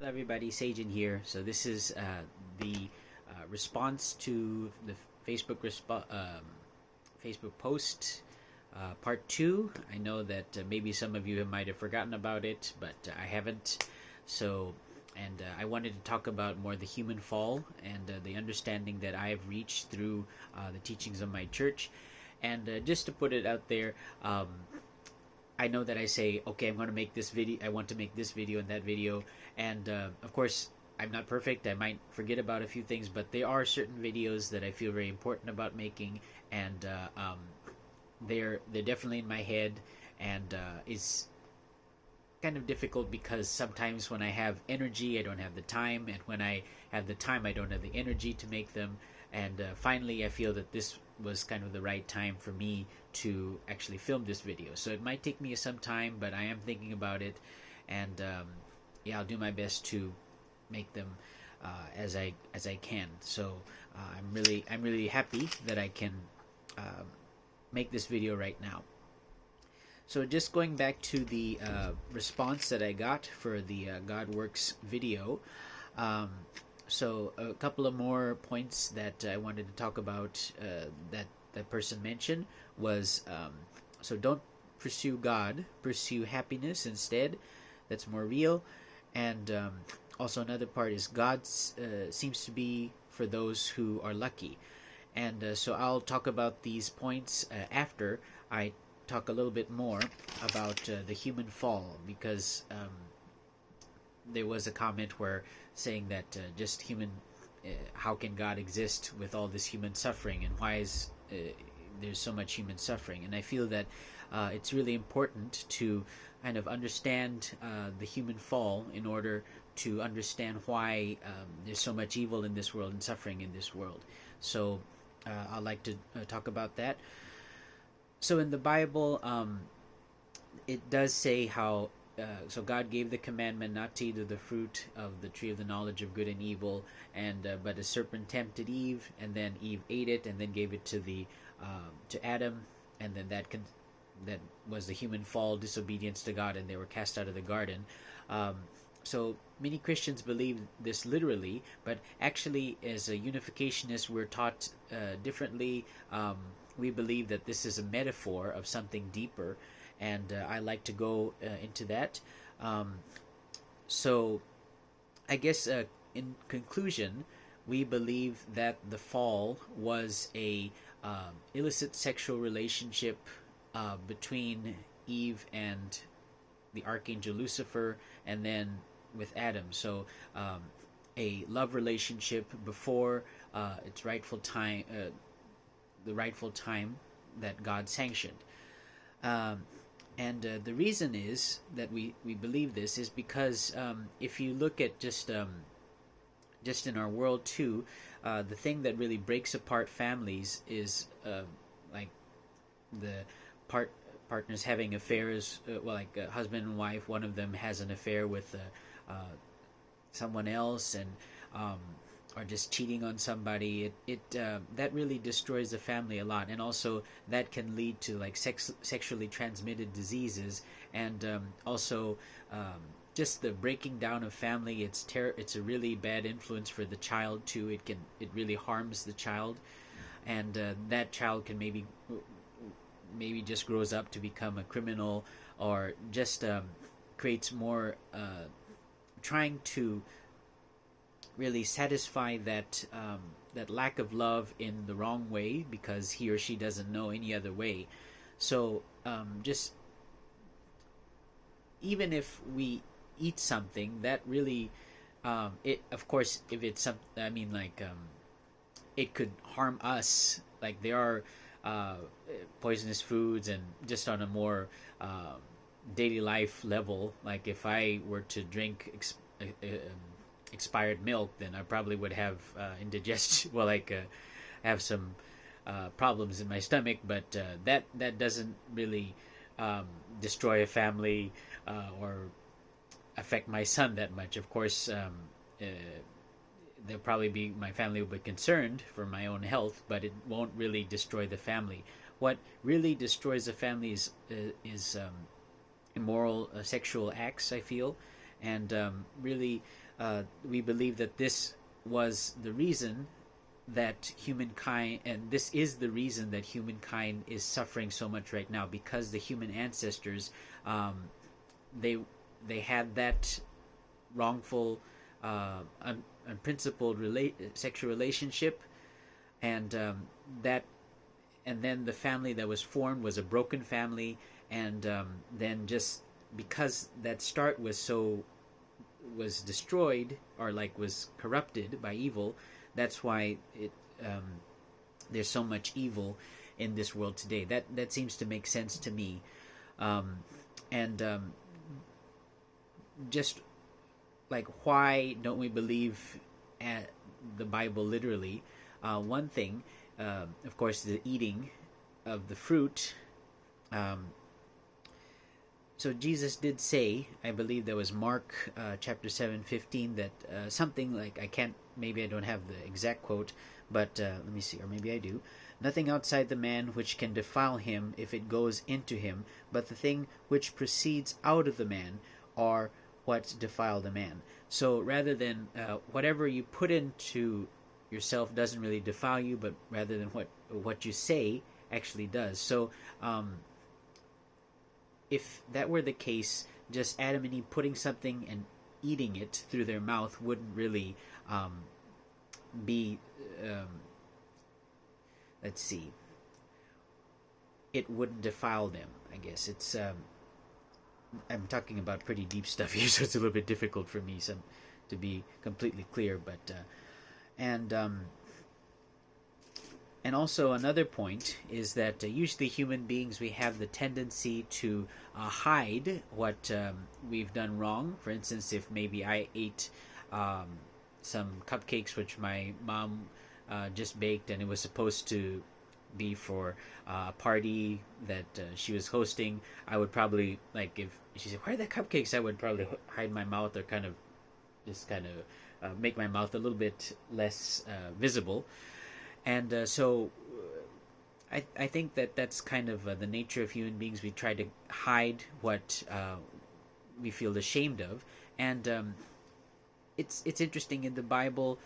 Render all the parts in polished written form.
Everybody, Sajin here. So this is the response to the Facebook post part two. I know that maybe some of you might have forgotten about it, but I haven't. And I wanted to talk about more the human fall and the understanding that I have reached through the teachings of my church. And just to put it out there, I know that I say, okay, I'm going to make this video. I want to make this video and that video, and of course, I'm not perfect. I might forget about a few things, but there are certain videos that I feel very important about making, and they're definitely in my head, and it's kind of difficult because sometimes when I have energy, I don't have the time, and when I have the time, I don't have the energy to make them. And finally, I feel that this was kind of the right time for me to actually film this video. So it might take me some time, but I am thinking about it, and yeah, I'll do my best to make them as I can. So I'm really happy that I can make this video right now. So just going back to the response that I got for the God Works video. So a couple of more points that I wanted to talk about that person mentioned was, so don't pursue God, pursue happiness instead. That's more real. And also another part is God seems to be for those who are lucky. And so I'll talk about these points after I talk a little bit more about the human fall, because there was a comment where saying that just human, how can God exist with all this human suffering, and why is there's so much human suffering? And I feel that it's really important to kind of understand the human fall in order to understand why there's so much evil in this world and suffering in this world. So I'd like to talk about that. So in the Bible, it does say how so God gave the commandment not to eat of the fruit of the tree of the knowledge of good and evil, and but a serpent tempted Eve, and then Eve ate it, and then gave it to Adam, and then that was the human fall, disobedience to God, and they were cast out of the garden. So many Christians believe this literally, but actually, as a unificationist, we're taught differently. We believe that this is a metaphor of something deeper, and I like to go into that. So I guess in conclusion, we believe that the fall was a illicit sexual relationship between Eve and the archangel Lucifer, and then with Adam. So a love relationship before its rightful time, the rightful time that God sanctioned. And the reason is that we believe this is because if you look at just in our world too, the thing that really breaks apart families is like the partners having affairs. Like a husband and wife, one of them has an affair with someone else, and or just cheating on somebody. It that really destroys the family a lot, and also that can lead to like sexually transmitted diseases, and also just the breaking down of family. It's a really bad influence for the child too. It really harms the child, and that child can maybe just grows up to become a criminal, or just creates more trying to really satisfy that lack of love in the wrong way, because he or she doesn't know any other way. So just even if we eat something that really it, of course, if it's something, I mean, like it could harm us. Like there are poisonous foods, and just on a more daily life level, like if I were to drink expired milk, then I probably would have indigestion. Well, like have some problems in my stomach. But that doesn't really destroy a family or affect my son that much. Of course, there'll probably be, my family will be concerned for my own health, but it won't really destroy the family. What really destroys the family is immoral sexual acts, I feel, and really we believe that this was the reason that humankind, and this is the reason that humankind is suffering so much right now, because the human ancestors, they they had that wrongful, unprincipled sexual relationship, and that, and then the family that was formed was a broken family, and then just because that start was destroyed, or like was corrupted by evil, that's why there's so much evil in this world today. That seems to make sense to me, and just like, why don't we believe at the Bible literally? One thing, of course, the eating of the fruit. So Jesus did say, I believe that was Mark chapter 7:15, that something like, maybe I don't have the exact quote, but let me see, or maybe I do. Nothing outside the man which can defile him if it goes into him, but the thing which proceeds out of the man are what defile the man. So rather than whatever you put into yourself doesn't really defile you, but rather than what you say actually does. So if that were the case, just Adam and Eve putting something and eating it through their mouth wouldn't really be, let's see, it wouldn't defile them, I guess. It's I'm talking about pretty deep stuff here, so it's a little bit difficult for me to be completely clear, but and also another point is that usually human beings, we have the tendency to hide what we've done wrong. For instance, if maybe I ate some cupcakes which my mom just baked, and it was supposed to be for a party that she was hosting, I would probably, like, if she said, "Where are the cupcakes?" I would probably hide my mouth, or kind of make my mouth a little bit less visible. And so I think that's kind of the nature of human beings. We try to hide what we feel ashamed of. And it's interesting in the Bible,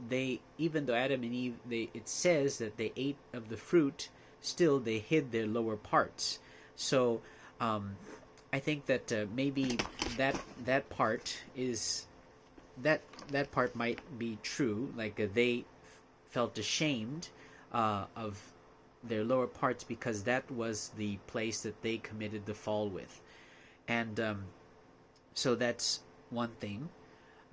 they, even though Adam and Eve, it says that they ate of the fruit, still they hid their lower parts. So I think that maybe that part is that part might be true. Like they felt ashamed of their lower parts, because that was the place that they committed the fall with. And so that's one thing,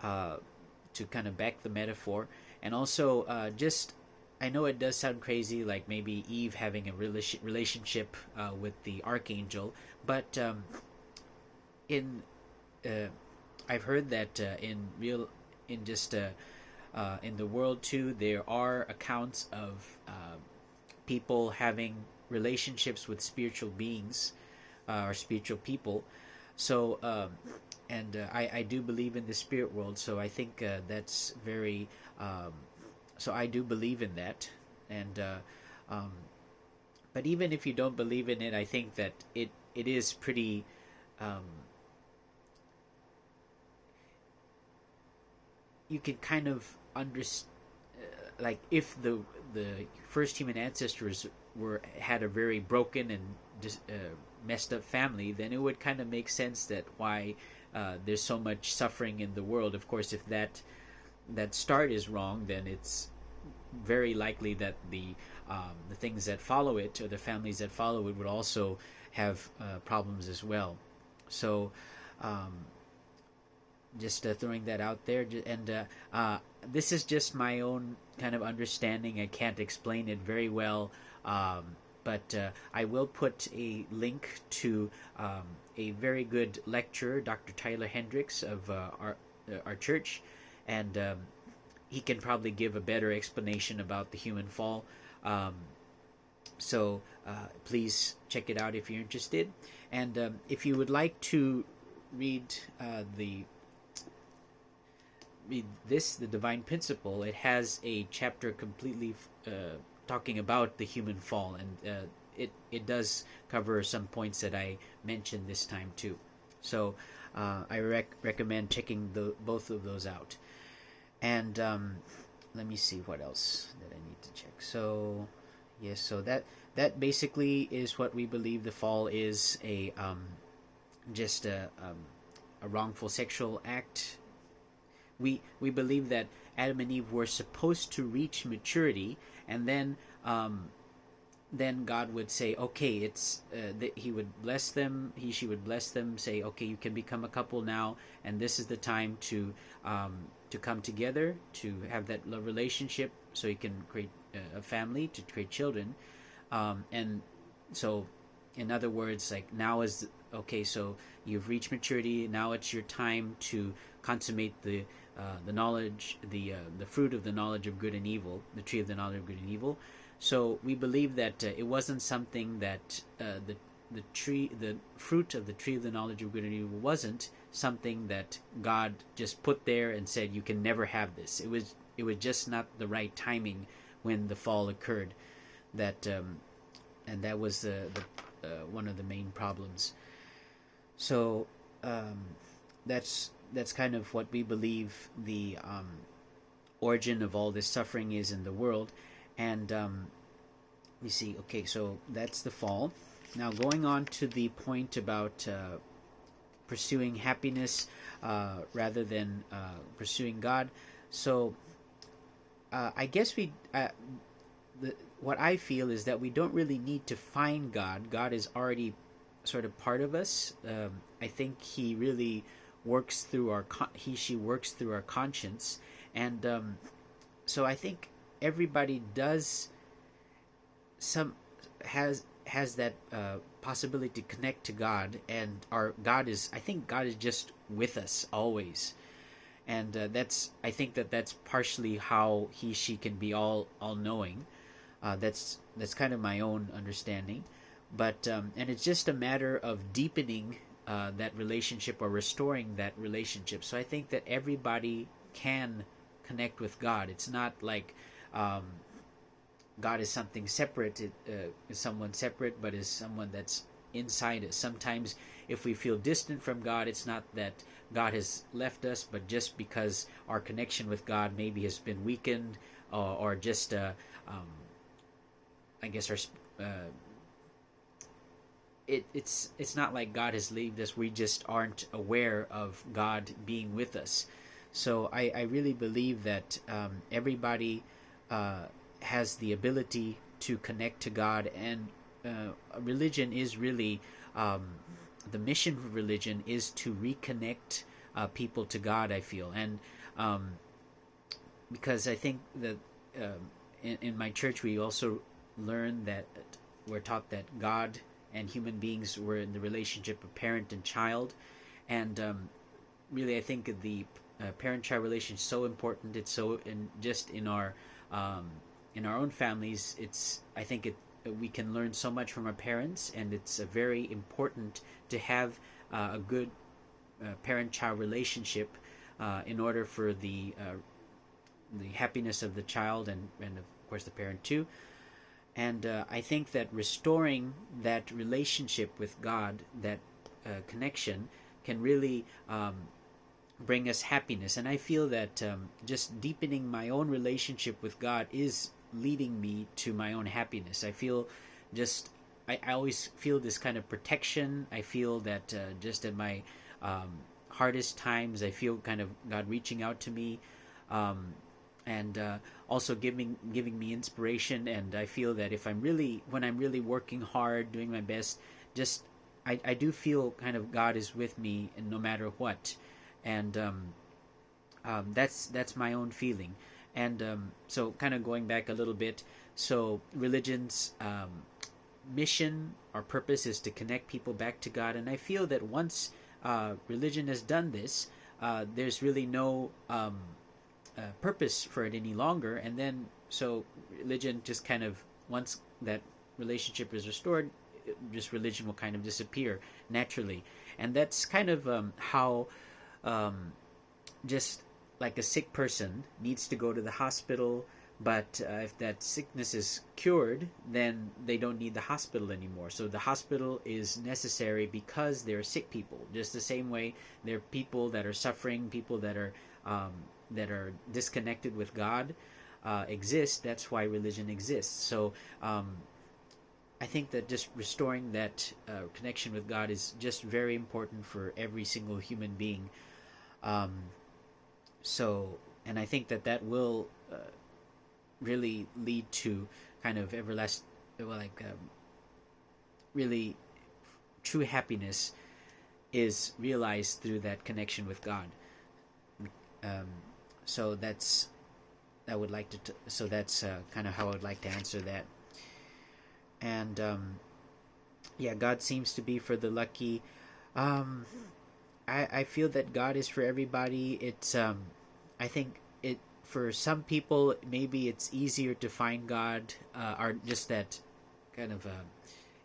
to kind of back the metaphor. And also just, I know it does sound crazy, like maybe Eve having a relationship with the archangel, but I've heard that in the world too, there are accounts of people having relationships with spiritual beings, or spiritual people. So I do believe in the spirit world, so I think that's very so I do believe in that. And but even if you don't believe in it, I think that it is pretty you can kind of understand, like, if the first human ancestors had a very broken and messed up family, then it would kind of make sense that why there's so much suffering in the world. Of course, if that start is wrong, then it's very likely that the things that follow it, or the families that follow it, would also have problems as well. So just throwing that out there. And this is just my own kind of understanding. I can't explain it very well, but I will put a link to a very good lecturer, Dr. Tyler Hendricks of our church, and he can probably give a better explanation about the human fall. So please check it out if you're interested. And if you would like to read the Divine Principle, it has a chapter completely talking about the human fall, and it does cover some points that I mentioned this time too. So I recommend checking both of those out. And let me see what else that I need to check. So yes, so that basically is what we believe the fall is, a just a wrongful sexual act. We believe that Adam and Eve were supposed to reach maturity, and then God would say, okay, it's that He would bless them. She would bless them, say, okay, you can become a couple now, and this is the time to come together, to have that love relationship, so you can create a family, to create children, and so, in other words, like, now is okay. So you've reached maturity. Now it's your time to consummate the knowledge, the fruit of the knowledge of good and evil, the tree of the knowledge of good and evil. So we believe that it wasn't something that the fruit of the tree of the knowledge of good and evil wasn't something that God just put there and said you can never have this. It was just not the right timing when the fall occurred. That and that was the one of the main problems. So that's kind of what we believe the origin of all this suffering is in the world. And we see, okay, so that's the fall. Now going on to the point about pursuing happiness rather than pursuing God. So I guess what I feel is that we don't really need to find God. God is already sort of part of us. I think He really works through she works through our conscience, and so I think everybody has that possibility to connect to God, and I think God is just with us always, and I think that's partially how she can be all knowing. That's kind of my own understanding, but and it's just a matter of deepening that relationship or restoring that relationship. So I think that everybody can connect with God. It's not like God is something separate, is someone separate, but is someone that's inside us. Sometimes if we feel distant from God, it's not that God has left us, but just because our connection with God maybe has been weakened, or just I guess it's not like God has left us. We just aren't aware of God being with us. So I really believe that everybody has the ability to connect to God, and religion is really the mission of religion is to reconnect people to God, I feel. And because I think that in my church we also learn that we're taught that God and human beings were in the relationship of parent and child, and really I think the parent-child relation is so important. It's so in our own families. I think we can learn so much from our parents, and it's very important to have a good parent-child relationship in order for the happiness of the child and of course the parent too. And I think that restoring that relationship with God, that connection, can really bring us happiness. And I feel that just deepening my own relationship with God is leading me to my own happiness. I feel I always feel this kind of protection. I feel that just in my hardest times, I feel kind of God reaching out to me, and also giving me inspiration. And I feel that when I'm really working hard, doing my best, just I do feel kind of God is with me, and no matter what. And that's my own feeling. And so kind of going back a little bit, so religion's mission or purpose is to connect people back to God. And I feel that once religion has done this, there's really no purpose for it any longer. And then so religion just kind of, once that relationship is restored, just religion will kind of disappear naturally. And that's kind of how just like a sick person needs to go to the hospital, But if that sickness is cured, then they don't need the hospital anymore. So the hospital is necessary because they're sick people. Just the same way there are people that are suffering, people that are disconnected with God exist. That's why religion exists. So I think that just restoring that connection with God is just very important for every single human being. Um, and I think that will really lead to kind of everlasting, well, like really true happiness is realized through that connection with God. Um, so that's I would like to. So that's kind of how I would like to answer that. And yeah, God seems to be for the lucky. Um, I feel that God is for everybody. It's I think it for some people maybe it's easier to find God or just that kind of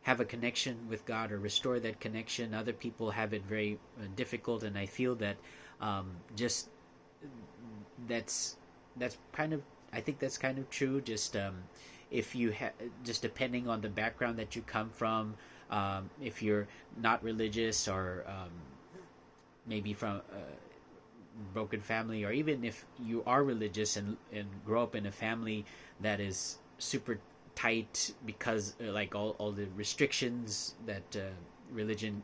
have a connection with God or restore that connection. Other people have it very difficult, and I feel that just that's kind of I think that's kind of true. Just if you just depending on the background that you come from, if you're not religious or maybe from a broken family, or even if you are religious and grow up in a family that is super tight because like all the restrictions that religion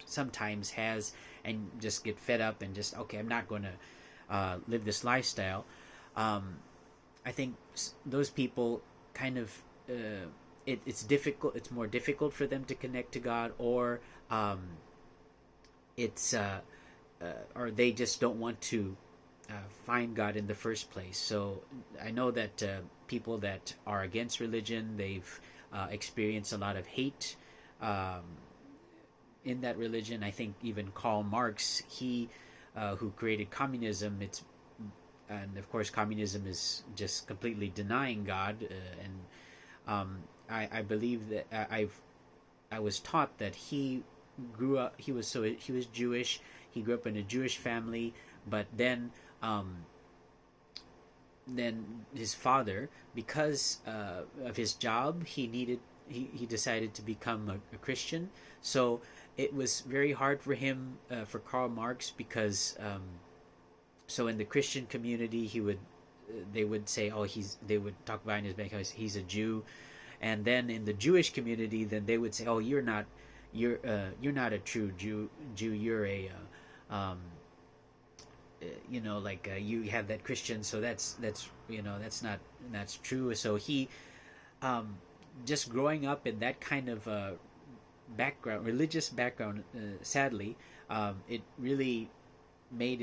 sometimes has, and just get fed up and just okay, I'm not going to live this lifestyle. I think those people kind of it's difficult. It's more difficult for them to connect to God, or it's or they just don't want to find God in the first place. So I know that people that are against religion, they've experienced a lot of hate in that religion. I think even Karl Marx, he who created communism, and of course communism is just completely denying God. I believe that I was taught that he grew up. He was Jewish. He grew up in a Jewish family, but then his father, because of his job, he decided to become a Christian. So it was very hard for him, for Karl Marx, because so in the Christian community, they would say, oh, they would talk behind his back, he's a Jew, and then in the Jewish community, then they would say, oh, you're not a true Jew. You're a you have that Christian, so that's true. So he just growing up in that kind of religious background, sadly, it really made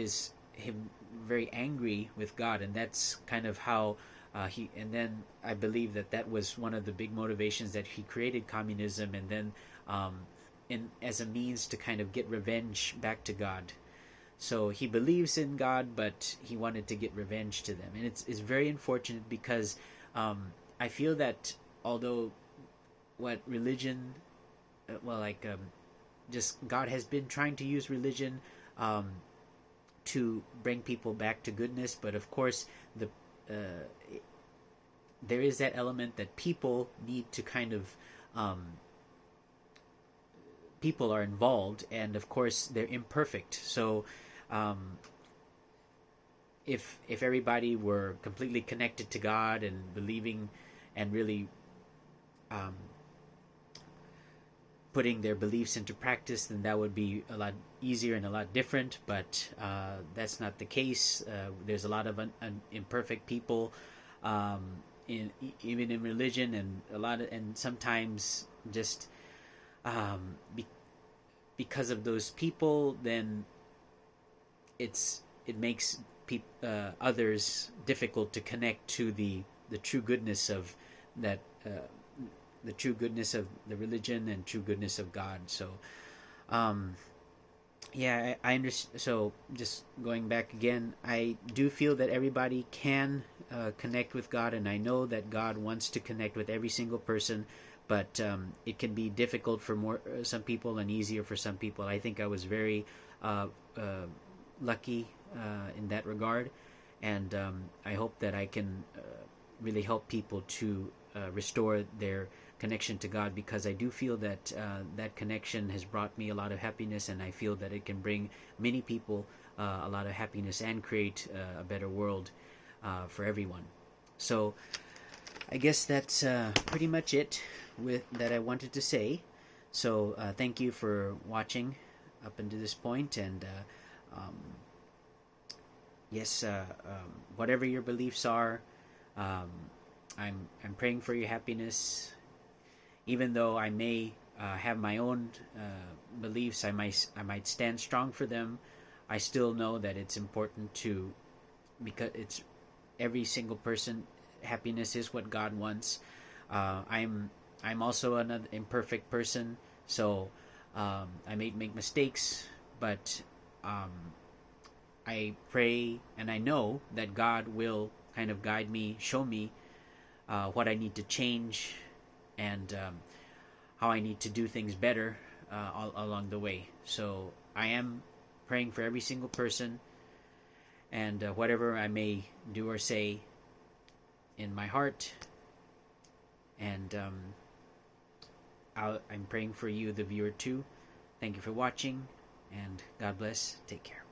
him very angry with God, and that's kind of how and then I believe that was one of the big motivations that he created communism, and then as a means to kind of get revenge back to God. So he believes in God, but he wanted to get revenge to them, and it's very unfortunate, because I feel that although what religion, just God has been trying to use religion to bring people back to goodness, but of course there is that element that people need to kind of people are involved, and of course they're imperfect. So if everybody were completely connected to God and believing and really putting their beliefs into practice, then that would be a lot easier and a lot different. But that's not the case. There's a lot of imperfect people, even in religion, and sometimes just because of those people, then it makes others difficult to connect to the true goodness of that. The true goodness of the religion and true goodness of God. So, I understand. So, just going back again, I do feel that everybody can connect with God, and I know that God wants to connect with every single person, but it can be difficult for some people and easier for some people. I think I was very lucky in that regard, and I hope that I can really help people to restore their connection to God, because I do feel that that connection has brought me a lot of happiness, and I feel that it can bring many people a lot of happiness and create a better world for everyone. So I guess that's pretty much it that I wanted to say. So thank you for watching up until this point, and yes, whatever your beliefs are, I'm praying for your happiness. Even though I may have my own beliefs, I might stand strong for them. I still know that it's important to, because it's every single person. Happiness is what God wants. I'm also an imperfect person, so I may make mistakes, but I pray and I know that God will kind of guide me, show me what I need to change, and how I need to do things better all along the way. So I am praying for every single person, and whatever I may do or say in my heart, and I'm praying for you, the viewer, too. Thank you for watching, and God bless. Take care.